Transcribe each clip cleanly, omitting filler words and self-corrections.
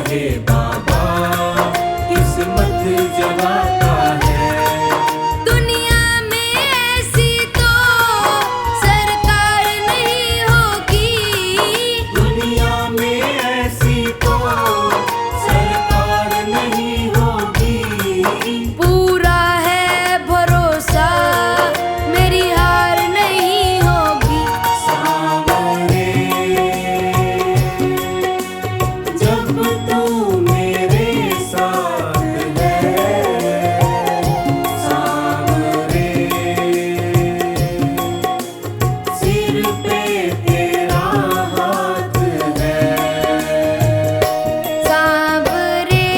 हे बाबा किस्मत जगाता है। दुनिया में ऐसी तो सरकार नहीं होगी, दुनिया में ऐसी तो सरकार नहीं होगी। पूरा है भरोसा मेरी हार नहीं होगी। सांवरे जब तू मेरे साथ है, सांवरे सिर पे तेरा हाथ है। सांवरे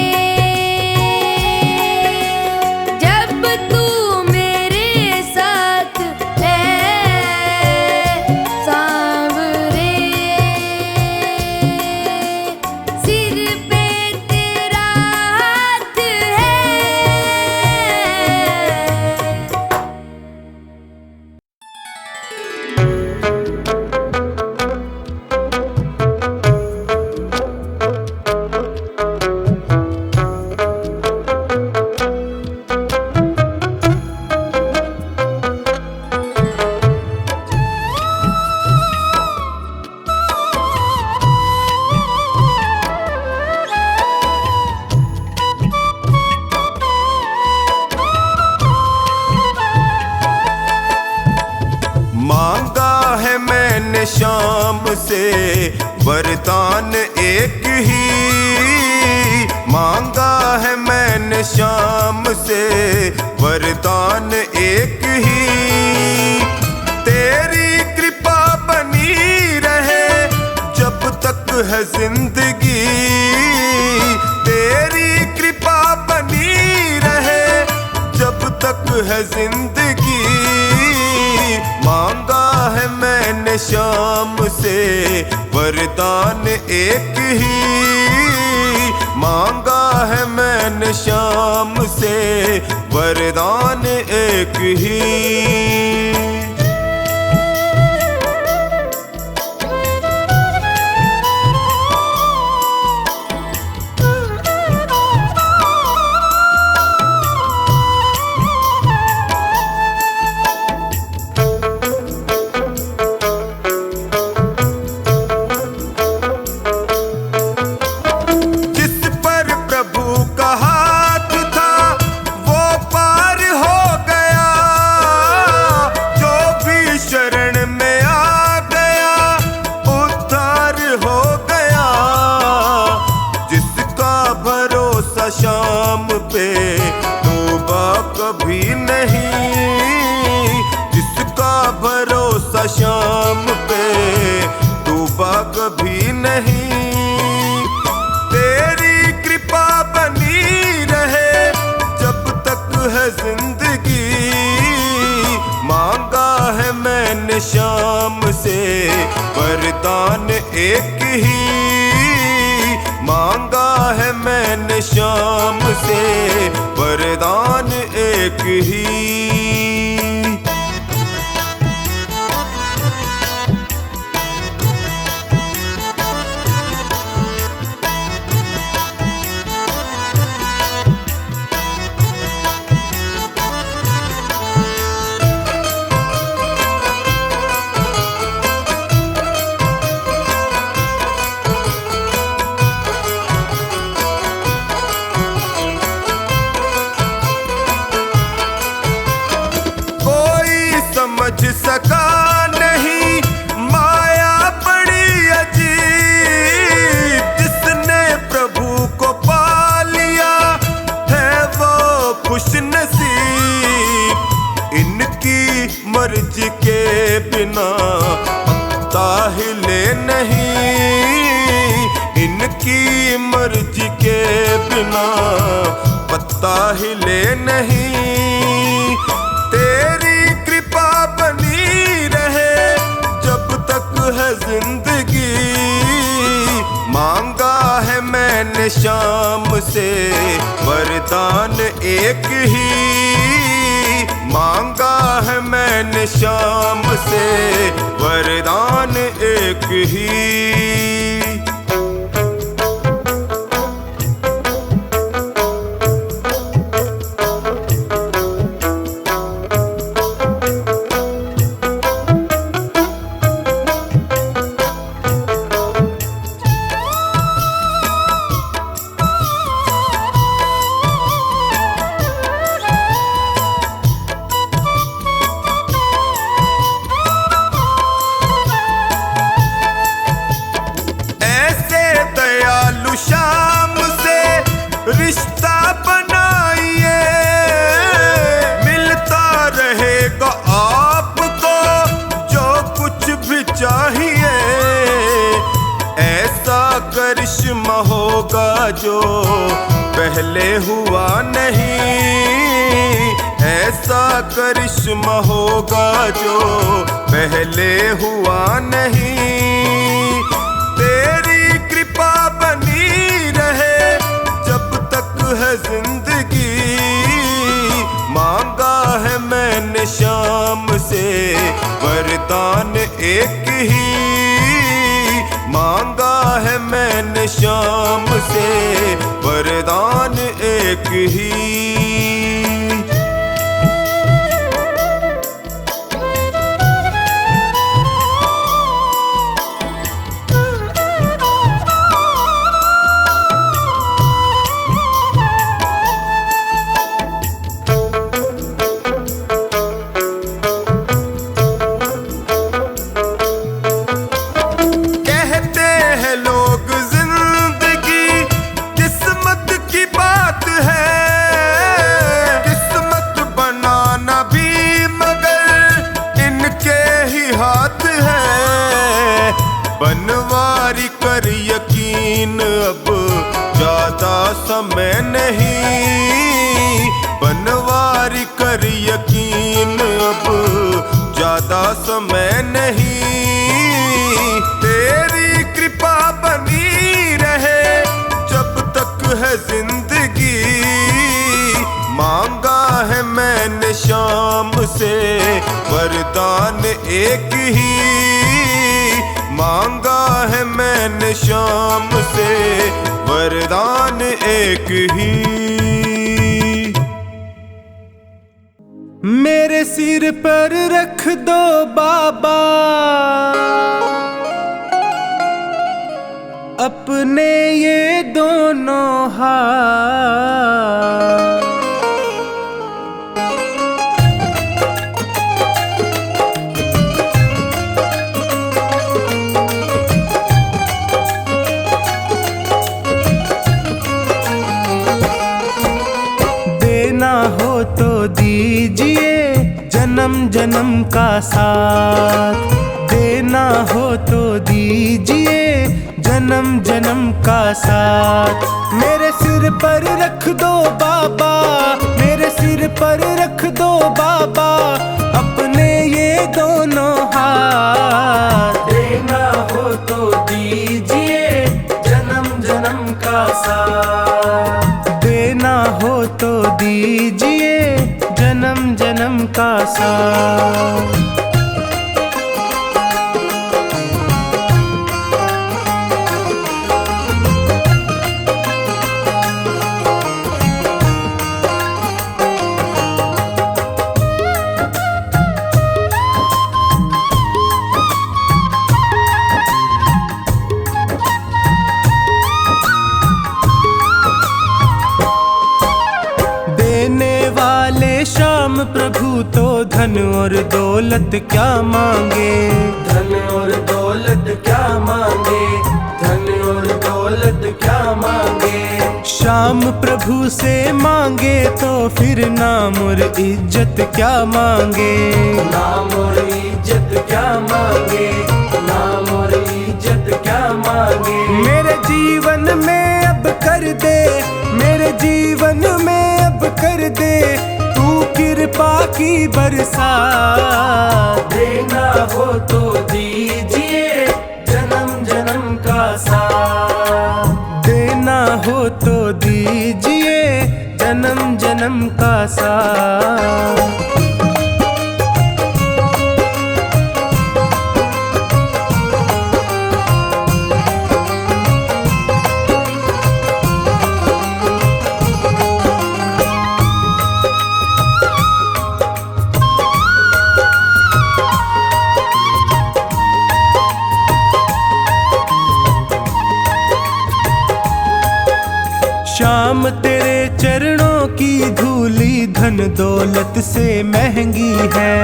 जब तू मेरे साथ है, सांवरे सिर पे तेरा हाथ है। मांगा है मैंने शाम से वरदान एक ही, मांगा है मैंने शाम से वरदान एक ही। तेरी कृपा बनी रहे जब तक है जिंदगी, तेरी कृपा बनी रहे जब तक है जिंदगी। मांगा है मैंने शाम से वरदान एक ही, मांगा है मैंने शाम से वरदान एक ही। जिस पर प्रभु का हाथ था वो पार हो गया, जो भी शरण में आ गया उद्धार हो गया। जिसका भरोसा शाम पे डूबा कभी नहीं, जिसका भरोसा शाम पे डूबा कभी नहीं। तेरी कृपा बनी रहे जब तक है जिंदगी। मांगा है मैंने शाम से वरदान एक ही, मांगा है मैंने शाम से वरदान एक ही। समझ सका नहीं माया बड़ी अजीब, जिसने प्रभु को पा लिया है वो खुश नसीब। इनकी मर्जी के बिना पत्ता हिले नहीं, इनकी मर्जी के बिना पत्ता हिले नहीं। तेरी कृपा बनी रहे जब तक है जिंदगी। मांगा है मैंने शाम से वरदान एक ही, मांगा है मैंने शाम से वरदान एक ही। करिश्मा होगा जो पहले हुआ नहीं, ऐसा करिश्मा होगा जो पहले हुआ नहीं। तेरी कृपा बनी रहे जब तक है जिंदगी, मांगा है मैंने शाम से वरदान एक ही, मांगा है मैंने शाम से वरदान एक ही। बनवारी कर यकीन अब ज्यादा समय नहीं, बनवारी कर यकीन अब ज्यादा समय नहीं। तेरी कृपा बनी रहे जब तक है जिंदगी, मांगा है मैंने शाम से वरदान एक ही, मांगा है मैंने शाम से वरदान एक ही। मेरे सिर पर रख दो बाबा अपने ये दोनों हाथ, हो तो दीजिए जन्म जन्म का साथ, देना हो तो दीजिए जन्म जन्म का साथ। मेरे सिर पर रख दो बाबा, मेरे सिर पर रख दो बाबा अपने ये दोनों हाथ, देना हो तो दीजिए जन्म जन्म का साथ, देना हो तो दीजिए जन्म जन्म का साथ। श्याम प्रभु तो धन और दौलत क्या मांगे, धन और दौलत क्या मांगे, धन और दौलत क्या मांगे। श्याम प्रभु से मांगे तो फिर नाम और इज्जत क्या मांगे, नाम और इज्जत क्या मांगे, नाम और इज्जत क्या मांगे। मेरे जीवन में अब कर दे, मेरे जीवन में अब कर दे कृपा की बरसात, देना हो तो दीजिए जन्म जन्म का साथ, देना हो तो दीजिए जन्म जन्म का साथ। श्याम तेरे चरणों की धूली धन दौलत से महंगी है,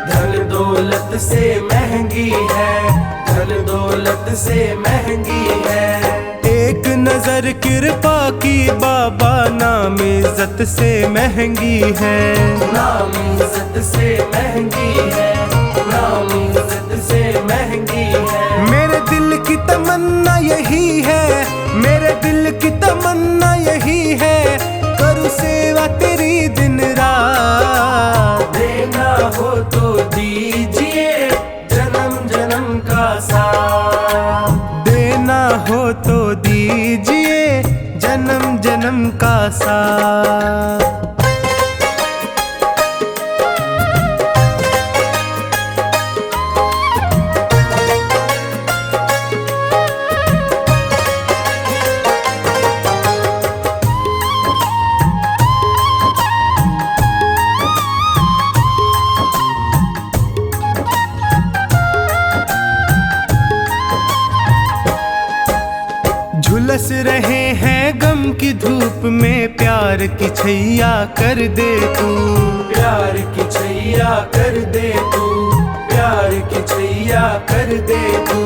धन दौलत से महंगी है, धन दौलत से महंगी है। एक नजर कृपा की बाबा नाम इज्जत से महंगी है, नाम इज्जत से महंगी है, नाम इज्जत से महंगी है। मेरे दिल की तमन्ना यही है, मेरे दिल की तमन्ना यही है, करूँ सेवा तेरी दिन रात। देना हो तो दीजिए जन्म जन्म का साथ। देना हो तो दीजिए जन्म जन्म का साथ। झुलस रहे हैं गम की धूप में, प्यार की छैया कर दे तू। प्यार की छैया कर दे तू, प्यार की छैया कर दे तू।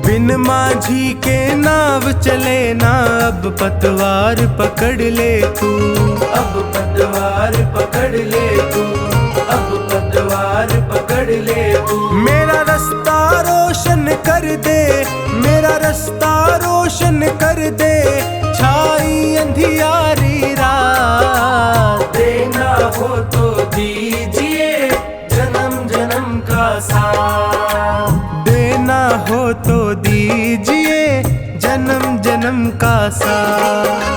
बिन माझी के नाव चले ना, अब पतवार पकड़ ले तू। अब पतवार पकड़ ले तू, अब पतवार पकड़ ले तू। मेरा रास्ता रोशन कर दे, मेरा रास्ता रोशन कर दे, छाई अंधियारी रात। देना हो तो दीजिए जन्म जन्म का साथ। देना हो तो दीजिए जन्म जन्म का साथ।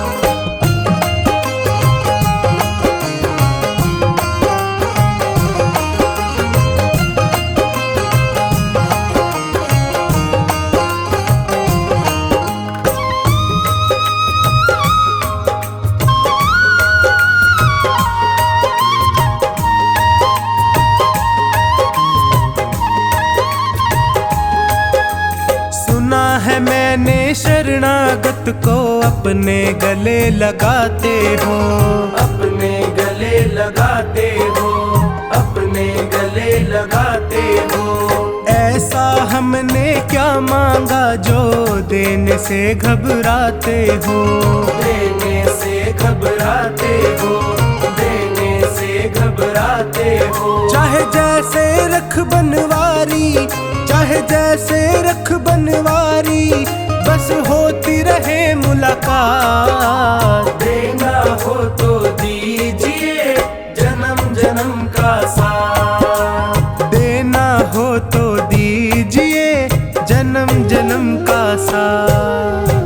सुना है मैंने शरणागत को अपने गले लगाते हो। अपने गले लगाते हो, अपने गले लगाते हो। ऐसा हमने क्या मांगा जो देने से घबराते हो। देने से घबराते हो, देने से घबराते हो। चाहे जैसे रख बनवारी, चाहे जैसे रख बनवारी, बस होती रहे मुलाकात। देना हो तो दीजिए जन्म जन्म का साथ। देना हो तो दीजिए जन्म जन्म का साथ।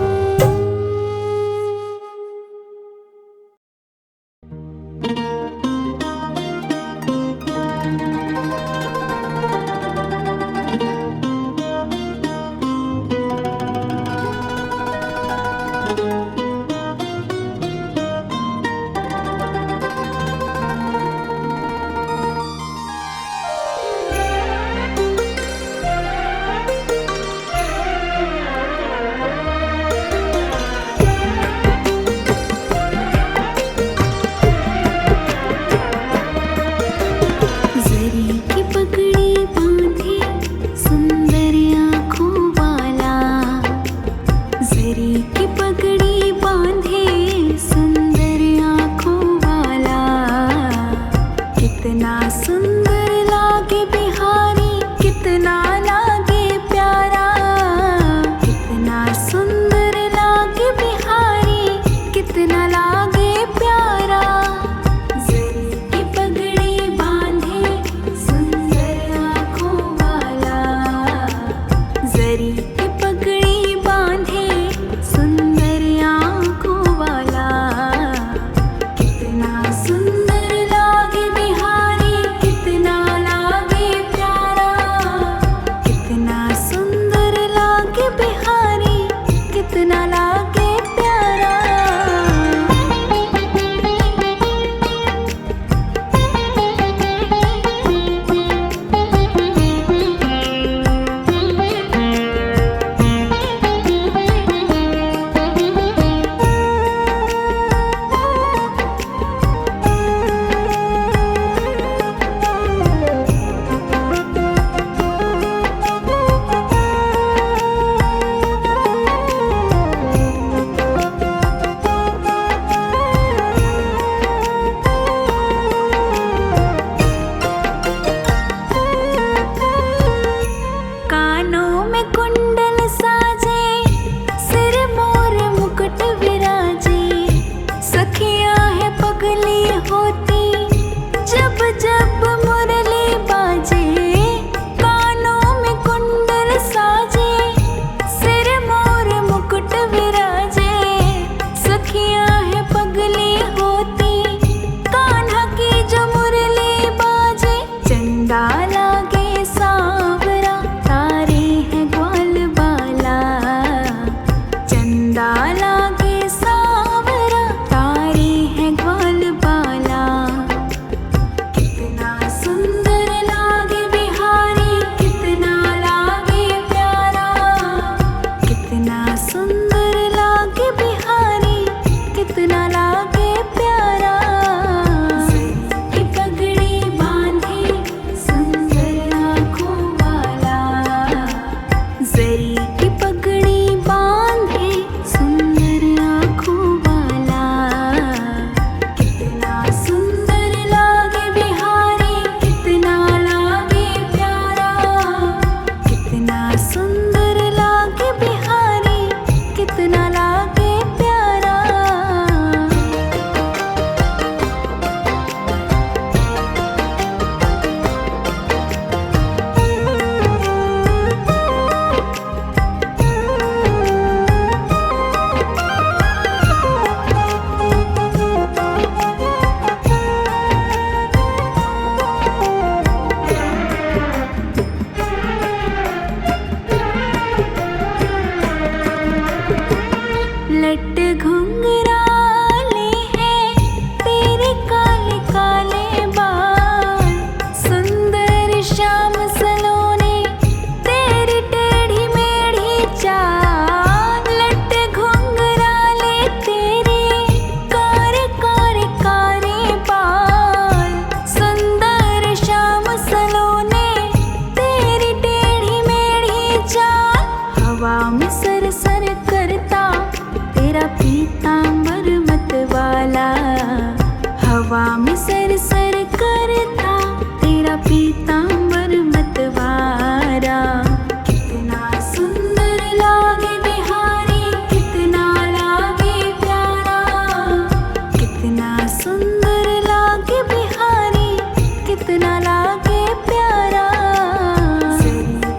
चंदा लागे सावरा, तारे हैं ग्वाल बाला। कितना सुंदर लागे बिहारी, कितना लागे प्यारा। कितना सुंदर लागे बिहारी, कितना लागे प्यारा। की पगड़ी बांधे सुंदर आँखों वाला। जरी की पगड़ी बांधे सुंदर आँखों वाला। कितना सुंदर लागे बिहारी, कितना लागे प्यारा। कितना सुंदर लागे बिहारी, कितना लागे प्यारा। लट घुंघराले हैं तेरे काले काले बाल। सुंदर श्याम सलोने तेरी टेढ़ी मेढ़ी चाल। लट घुंघराले तेरे कारे कारे कारे बाल। सुंदर श्याम सलोने तेरी टेढ़ी मेढ़ी चाल। हवा में सर सर करता तेरा पीतांबर मतवाला। हवा में सर सर करता तेरा पीतांबर मतवारा। कितना सुंदर लागे बिहारी, कितना लागे प्यारा। कितना सुंदर लागे बिहारी, कितना लागे प्यारा।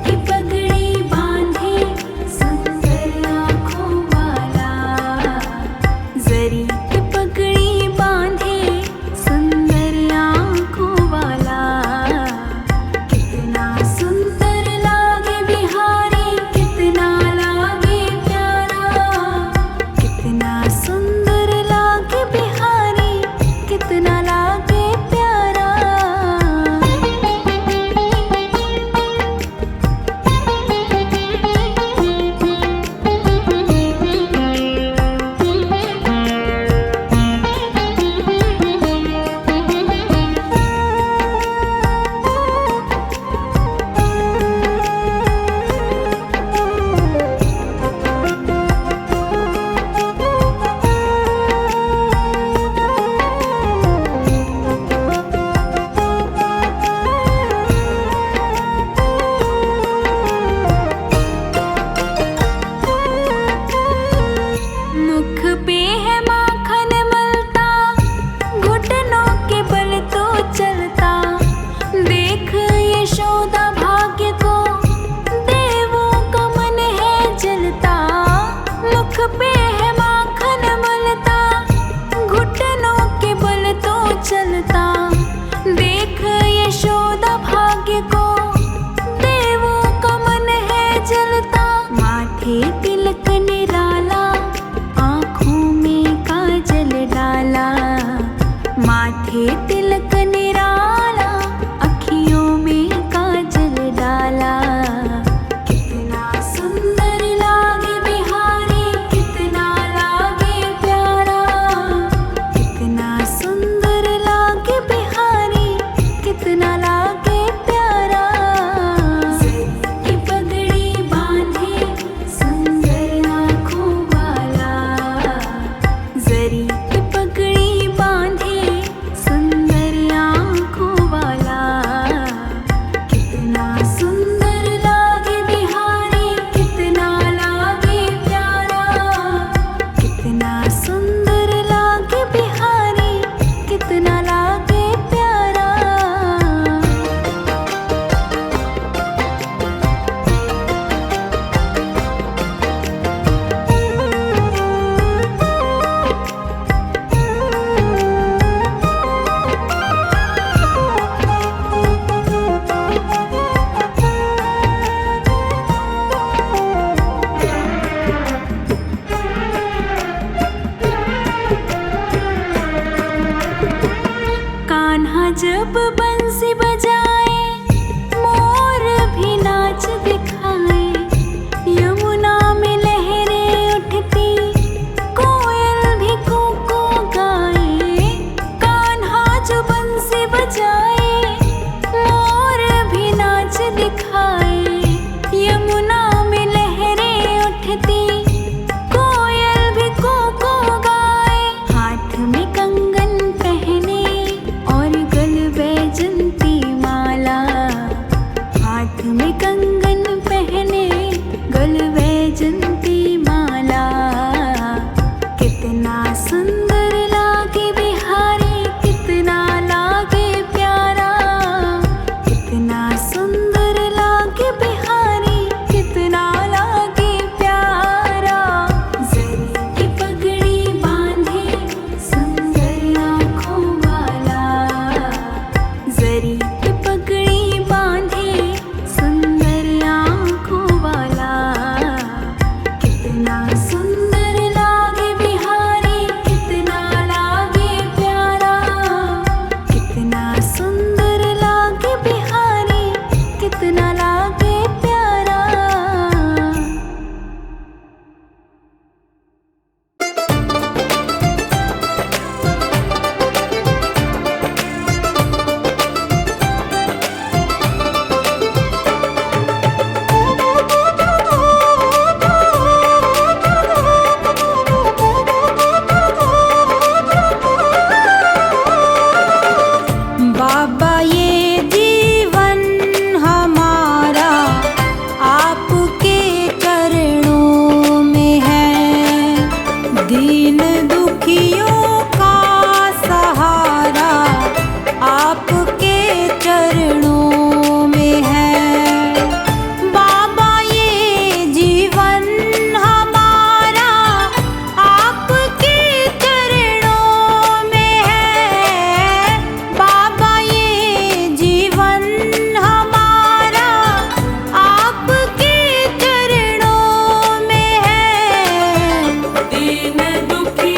की पगड़ी बांधे सुंदर आँखों वाला। जरी की पगड़ी बांधे सुंदर आँखों वाला। कितना सुंदर लागे बिहारी, कितना लागे प्यारा। कितना सुंदर लागे बिहारी, कितना लागे प्यारा। मुख पे है माखन मलता, घुटनों के बल तो चलता। देख यशोदा भाग्य को, देवों का मन है जलता। मुख पे है माखन मलता, घुटनों के बल तो चलता। देख यशोदा भाग्य को, देवों का मन है जलता। माथे तिलक निराला, आँखों में काजल डाला। माथे तिलक निराला, अखियों में काजल डाला। कितना सुंदर लागे बिहारी, कितना जब बंसी बजाए मोर भी नाच दिखाए, यमुना में लहरें उठती कोयल भी कूको गाए। कान्हा जो बंसी बजाए मोर भी नाच दिखाए, यमुना में लहरें उठती कोयल भी कूको गाए। हाथ में कंगन पहने और गल बैजंती माला, हाथ में कंगन पहने गल बैजंती माला। कितना सुंदर लागे बिहारी, कितना लागे प्यारा, कितना सुंदर लागे बिहारी, कितना लागे प्यारा। जरी की पगड़ी बांधे सुंदर आँखों वाला, जरी की पगड़ी बांधे सुंदर आँखों वाला। कितना सुंदर लागे बिहारी, कितना लागे प्यारा, कितना सुंदर लागे बिहारी, कितना लागे प्यारा। बाबा ये जीवन हमारा आपके चरणों में है। दीन दुखियों का सहारा आपके चरणों में है। बाबा ये जीवन हमारा आपके चरणों में है। बाबा ये जीवन हमारा आपके चरणों में है। दीन दुखी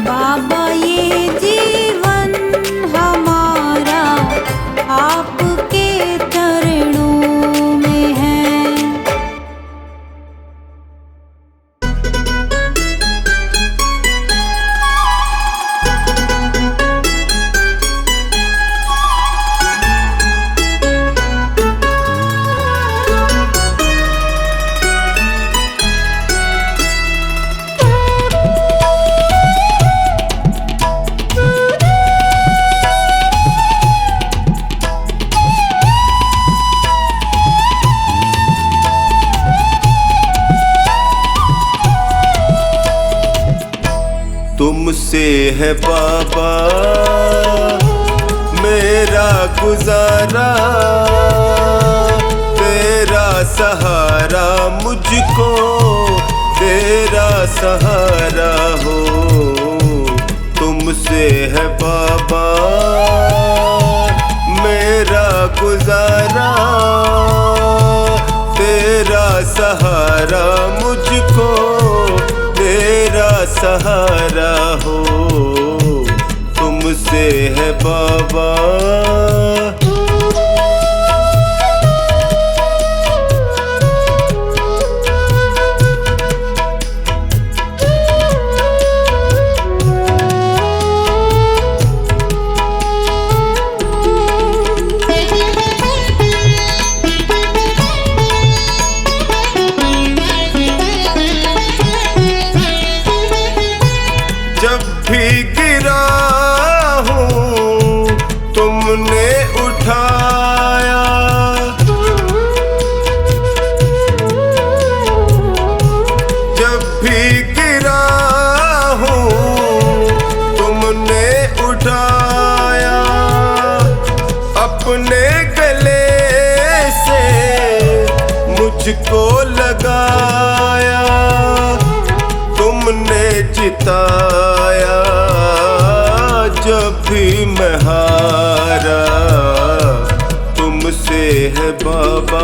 बाबा ये जीवन हमारा आपके चरणों में है। तुमसे है बाबा मेरा गुजारा, तेरा सहारा मुझको तेरा सहारा हो। तुमसे है बाबा मेरा गुजारा, तेरा सहारा मुझको तेरा सहारा हो। तुमसे है बाबा। जब भी गिरा हूँ तुमने उठाया, जब भी गिरा हूँ तुमने उठाया, अपने गले से मुझको लगाया, तुमने जिताया जब भी मैं हारा। तुमसे है बाबा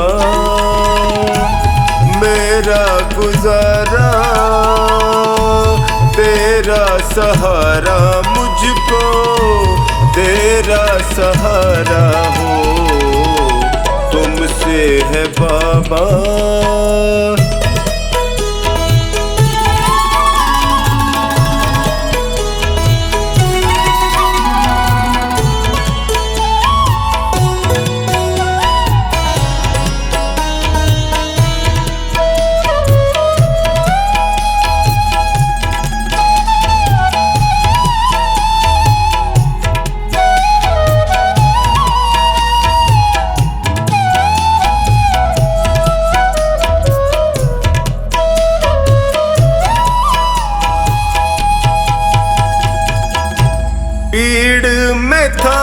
मेरा गुजारा, तेरा सहारा मुझको तेरा सहारा हो। तुमसे है बाबा। पीड़ में था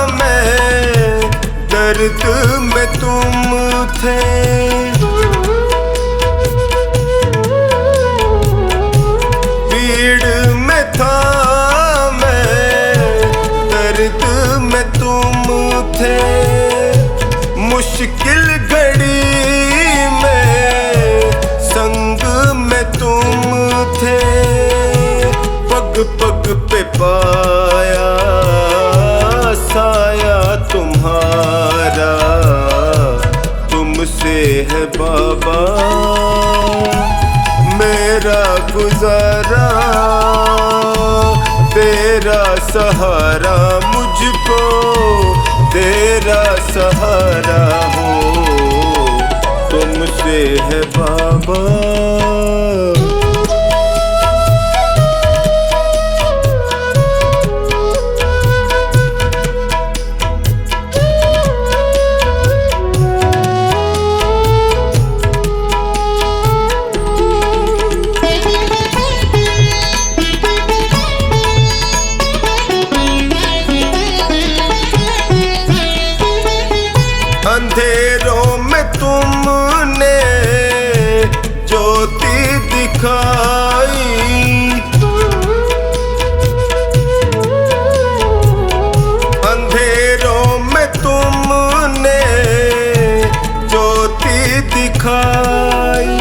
मैं, दर्द में तुम थे, पीड़ में था मैं, दर्द में तुम थे। मुश्किल घड़ी में संग में तुम थे, पग पग पे पाया साया तुम्हारा। तुमसे है बाबा मेरा गुजारा, तेरा सहारा मुझको तेरा सहारा हो। तुमसे है बाबा। अंधेरों में तुमने ज्योति दिखाई, अंधेरों में तुमने ज्योति दिखाई।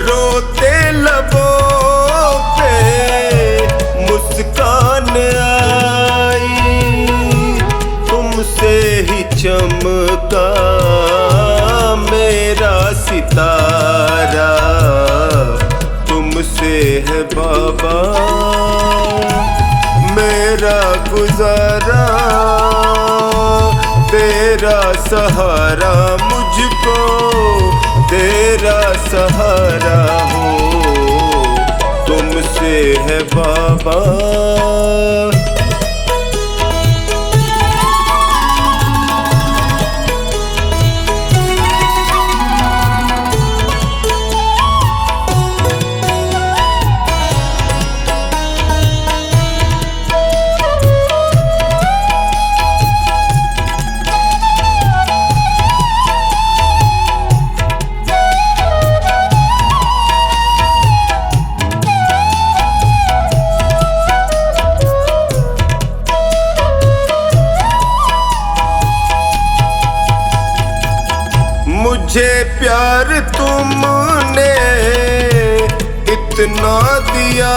रोते लबों पे मेरा गुजारा, तेरा सहारा मुझको, तेरा सहारा हो, तुमसे है बाबा। मुझे प्यार तुमने इतना दिया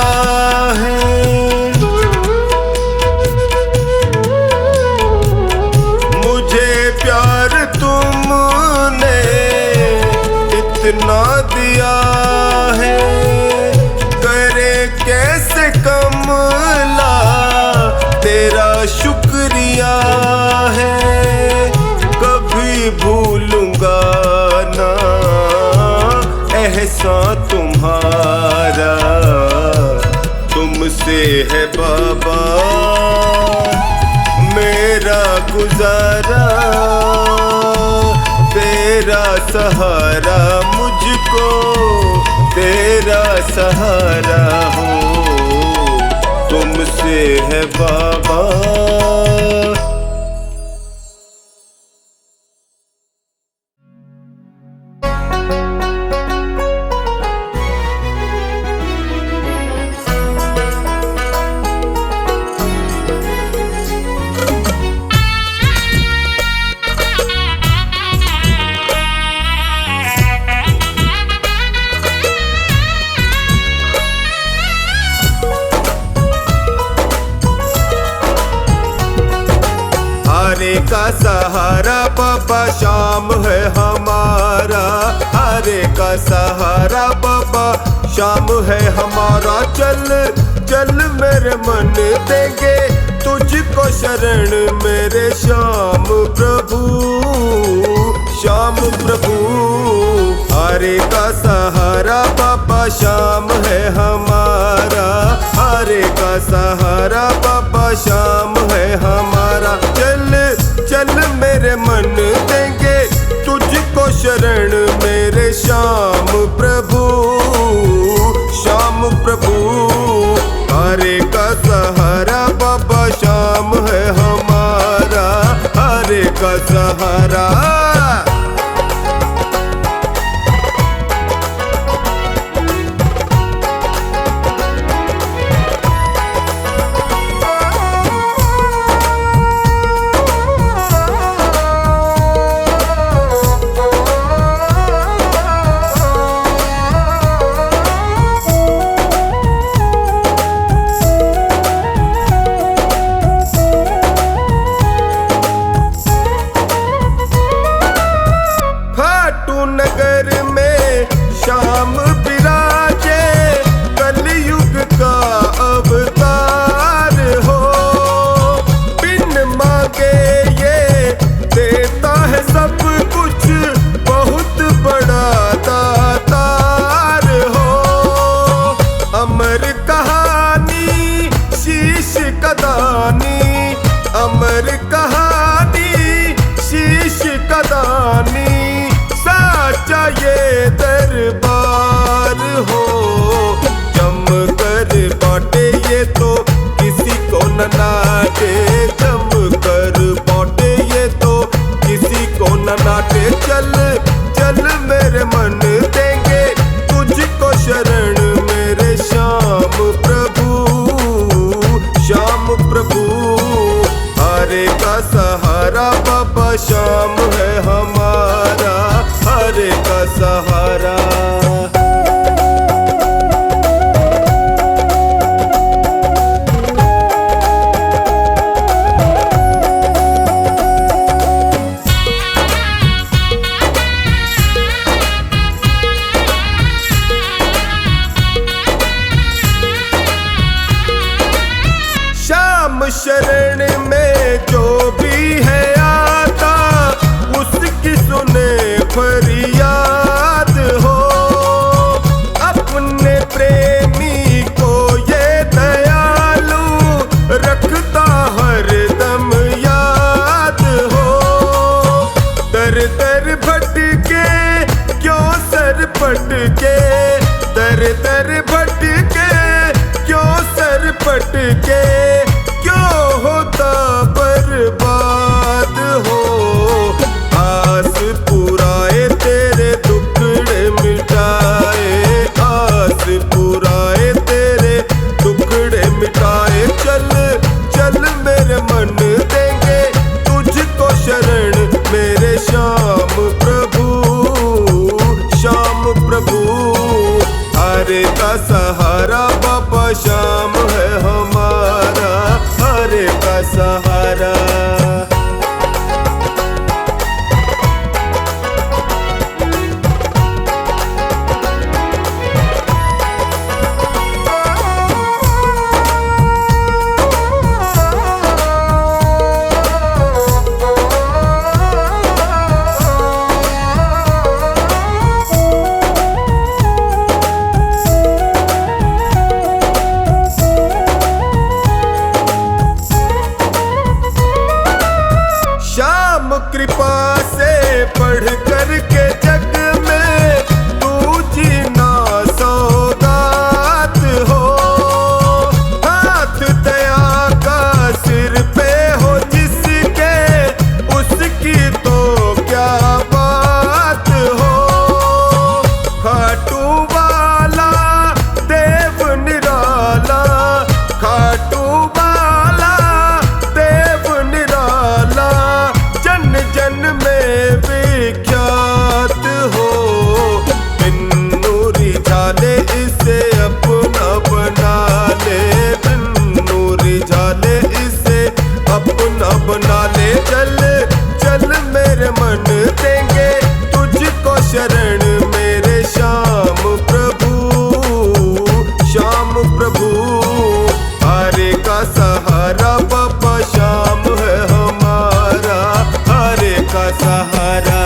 है, मुझे प्यार तुमने इतना दिया है, करे कैसे कमला तेरा शुक्रिया है, कभी भूलूंगा ना एहसान तुम्हारा, तुमसे है बाबा मेरा गुजारा, तेरा सहारा मुझको, तेरा सहारा हो, तुमसे है बाबा। हरे का सहारा बाबा शाम है हमारा, हरे का सहारा बाबा शाम है हमारा, चल चल मेरे मन देंगे तुझको शरण मेरे श्याम प्रभु, श्याम प्रभु। हरे का सहारा बाबा शाम है हमारा, हरे का सहारा बाबा शाम है हमारा, चल चल मेरे मन देंगे तुझको शरण मेरे श्याम प्रभु, श्याम प्रभु। हरे का सहारा बाबा शाम है हमारा, हरे का सहारा। नगर में श्याम विराजे, कलयुग का अवतार हो, बिन मांगे ये देता है सब कुछ, बहुत बड़ा दातार हो। अमर कहानी शीश कदानी, अमर कहानी शीश कदानी, साचा ये दरबार हो, जम कर बाटे ये तो किसी को न नाटे, जम कर बाटे ये तो किसी को न नाटे, चल चल मेरे मन देंगे तुझको शरण मेरे श्याम प्रभु, श्याम प्रभु। हरे का सहारा बाबा शाम है हमारा, हरे का सहारा। श्याम शरण में जो भी है आता, उसकी सुने फरियाद हो। अपने प्रेमी को ये दयालु रखता हर दम याद हो। दर दर भटके क्यों सर पटके, दर दर भटके क्यों सर पटके, क्यों होता बर्बाद हो। आस पुराए तेरे टुकड़े मिटाए, आस पुराए तेरे टुकड़े मिटाए। चल चल मेरे मन देंगे तुझको शरण, मेरे श्याम प्रभु, श्याम प्रभु। हरे का सहारा बाबा श्याम है हमारा, हरे का सहारा। कृपा से पढ़ कर के जग में तू जीना सौगात हो। हाथ दया का सिर पे हो जिसके, उसकी तो क्या बात हो। खाटू वाला देव निराला, खाटू वाला देव निराला, जन जन में विख्यात हो। बिन नूरी झाले इसे अपना बना ले, बिन नूरी झाले इसे अपना बना ले। चल चल मेरे मन देंगे तुझको शरण, मेरे श्याम प्रभु, श्याम प्रभु। हरे का सहारा बाबा श्याम है हमारा, हरे का सहारा।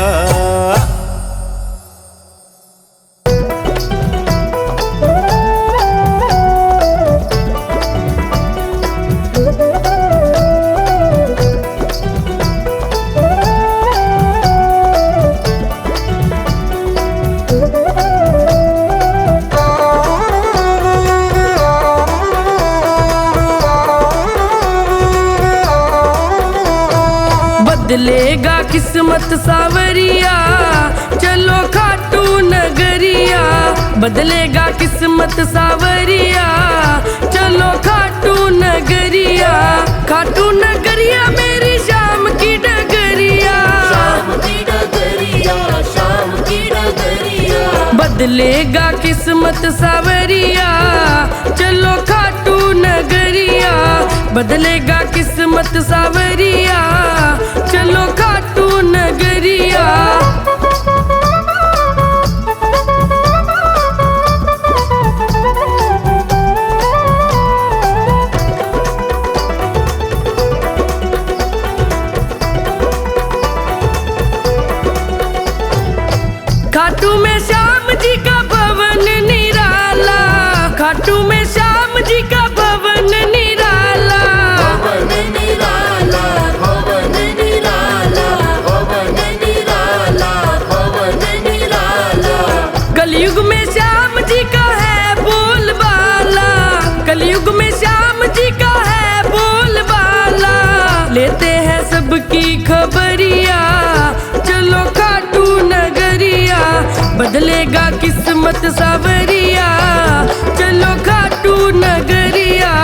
बदलेगा किस्मत सावरिया, चलो खाटू नगरिया। बदलेगा किस्मत सावरिया, चलो खाटू नगरिया। खाटू नगरिया मेरी शाम की डगरिया, शाम की डगरिया, शाम की डगरिया। बदलेगा किस्मत सावरिया, चलो खाटू नगरिया। बदलेगा किस्मत सावरिया, चलो खाटू नगरिया। खाटू में श्याम जी का भवन निराला, खाटू में श्याम जी का भवन निराला, भवन निराला, भवन निराला, भवन निराला, भवन निराला। कलयुग में श्याम जी का है बोलबाला, कलयुग में श्याम जी का है बोलबाला। लेते हैं सबकी खबरिया, चलो खाटू नगरिया। बदलेगा किस्मत सावरिया, चलो खाटू नगरिया।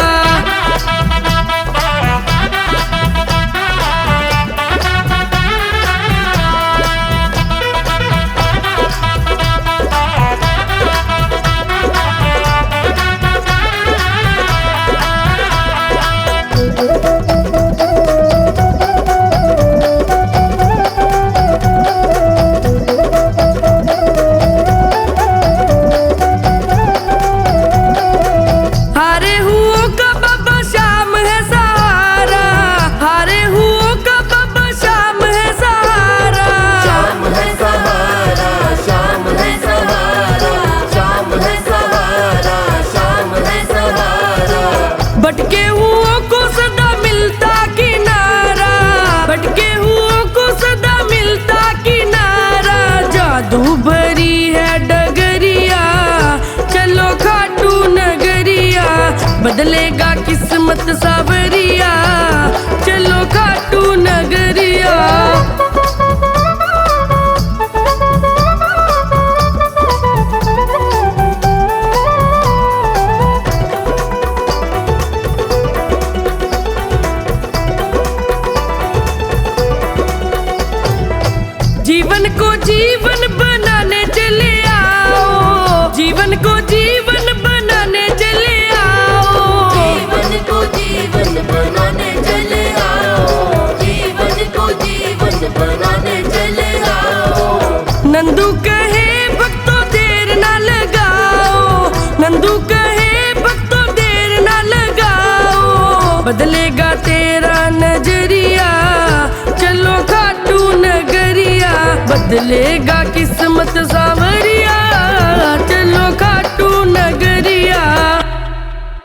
बदलेगा किस्मत सांवरिया।